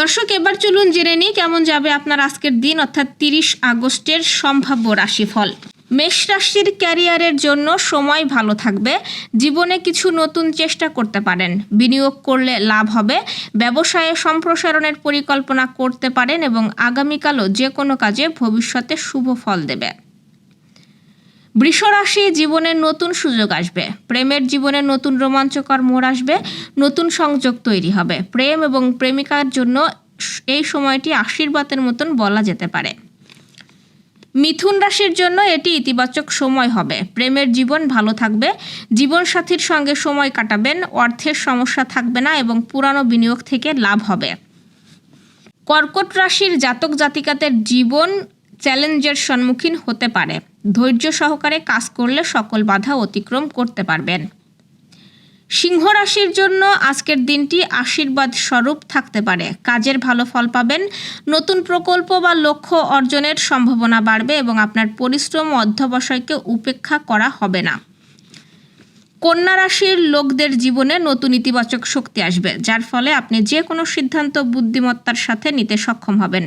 দর্শক, এবার চলুন জেনে নিই কেমন যাবে আপনার আজকের দিন, অর্থাৎ 30 আগস্টের সম্ভাব্য রাশিফল। মেষ রাশির ক্যারিয়ারের জন্য সময় ভালো থাকবে। জীবনে কিছু নতুন চেষ্টা করতে পারেন। বিনিয়োগ করলে লাভ হবে। ব্যবসায়ে সম্প্রসারণের পরিকল্পনা করতে পারেন এবং আগামীকালও যে কোনো কাজে ভবিষ্যতে শুভ ফল দেবে। বৃষ রাশি, জীবনের নতুন সুযোগ আসবে। প্রেমের জীবনে নতুন রোমাঞ্চকর মোড় আসবে। নতুন সংযোগ তৈরি হবে। প্রেম এবং প্রেমিকার জন্য এই সময়টি আশীর্বাদের মতন বলা যেতে পারে। মিথুন রাশির জন্য এটি ইতিবাচক সময় হবে। প্রেমের জীবন ভালো থাকবে। জীবনসাথীর সঙ্গে সময় কাটাবেন। অর্থের সমস্যা থাকবে না এবং পুরানো বিনিয়োগ থেকে লাভ হবে। কর্কট রাশির জাতক জাতিকাদের জীবন চ্যালেঞ্জের সম্মুখীন হতে পারে। ধৈর্য সহকারে কাজ করলে সকল বাধা অতিক্রম করতে পারবেন। সিংহ রাশির জন্য আজকের দিনটি আশীর্বাদ স্বরূপ থাকতে পারে। কাজের ভালো ফল পাবেন। নতুন প্রকল্প বা লক্ষ্য অর্জনের সম্ভাবনা বাড়বে এবং আপনার পরিশ্রম ও অধ্যবসায়কে উপেক্ষা করা হবে না। কন্যা রাশির লোকদের জীবনে নতুন ইতিবাচক শক্তি আসবে, যার ফলে আপনি যে কোনো সিদ্ধান্ত বুদ্ধিমত্তার সাথে নিতে সক্ষম হবেন।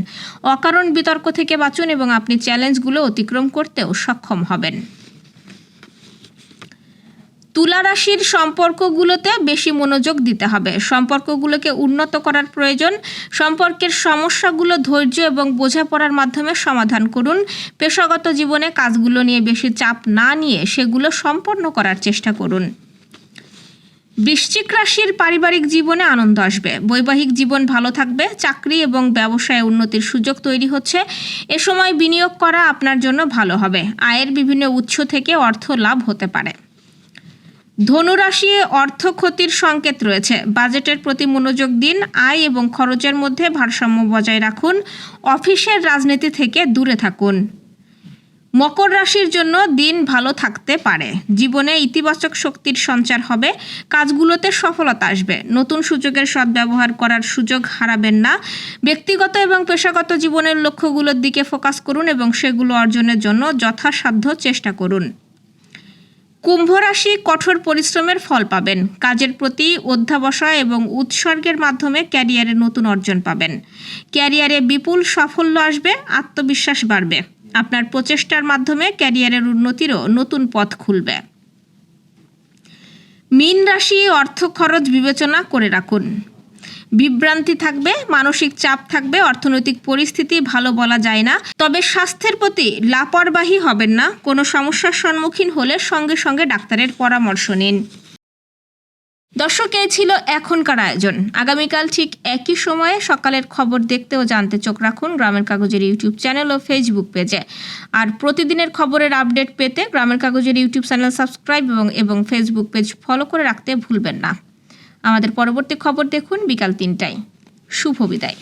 অকারণ বিতর্ক থেকে বাঁচুন এবং আপনি চ্যালেঞ্জগুলো অতিক্রম করতেও সক্ষম হবেন। তুলা রাশির সম্পর্কগুলোতে বেশি মনোযোগ দিতে হবে। সম্পর্কগুলোকে উন্নত করার প্রয়োজন। সম্পর্কের সমস্যাগুলো ধৈর্য এবং বোঝাপড়ার মাধ্যমে সমাধান করুন। পেশাগত জীবনে কাজগুলো নিয়ে বেশি চাপ না নিয়ে সেগুলো সম্পন্ন করার চেষ্টা করুন। বৃশ্চিক রাশির পারিবারিক জীবনে আনন্দ আসবে। বৈবাহিক জীবন ভালো থাকবে। চাকরি এবং ব্যবসায় উন্নতির সুযোগ তৈরি হচ্ছে। এ সময় বিনিয়োগ করা আপনার জন্য ভালো হবে। আয়ের বিভিন্ন উৎস থেকে অর্থ লাভ হতে পারে। ধনুরাশি, অর্থ ক্ষতির সংকেত রয়েছে। বাজেটের প্রতি মনোযোগ দিন। আয় এবং খরচের মধ্যে ভারসাম্য বজায় রাখুন। অফিসের রাজনীতি থেকে দূরে থাকুন। মকর রাশির জন্য দিন ভালো থাকতে পারে। জীবনে ইতিবাচক শক্তির সঞ্চার হবে। কাজগুলোতে সফলতা আসবে। নতুন সুযোগের সদ্ব্যবহার করার সুযোগ হারাবেন না। ব্যক্তিগত এবং পেশাগত জীবনের লক্ষ্যগুলোর দিকে ফোকাস করুন এবং সেগুলো অর্জনের জন্য যথাসাধ্য চেষ্টা করুন। কুম্ভ রাশি, কঠোর পরিশ্রমের ফল পাবেন। কাজের প্রতি অধ্যবসায় এবং উৎসর্গের মাধ্যমে ক্যারিয়ারে নতুন অর্জন পাবেন। ক্যারিয়ারে বিপুল সাফল্য আসবে। আত্মবিশ্বাস বাড়বে। আপনার প্রচেষ্টার মাধ্যমে ক্যারিয়ারের উন্নতিরও নতুন পথ খুলবে। মীন রাশি, অর্থ খরচ বিবেচনা করে রাখুন। বিভ্রান্তি থাকবে, মানসিক চাপ থাকবে। অর্থনৈতিক পরিস্থিতি ভালো বলা যায় না, তবে স্বাস্থ্যের প্রতি লাপরবাহী হবেন না। কোনো সমস্যার সম্মুখীন হলে সঙ্গে সঙ্গে ডাক্তারের পরামর্শ নিন। দর্শক, এই ছিল এখনকার আয়োজন। আগামীকাল ঠিক একই সময়ে সকালের খবর দেখতে ও জানতে চোখ রাখুন গ্রামের কাগজের ইউটিউব চ্যানেল ও ফেসবুক পেজে। আর প্রতিদিনের খবরের আপডেট পেতে গ্রামের কাগজের ইউটিউব চ্যানেল সাবস্ক্রাইব এবং ফেসবুক পেজ ফলো করে রাখতে ভুলবেন না। আমাদের পরবর্তী খবর দেখুন বিকাল 3টায়। শুভ বিদায়।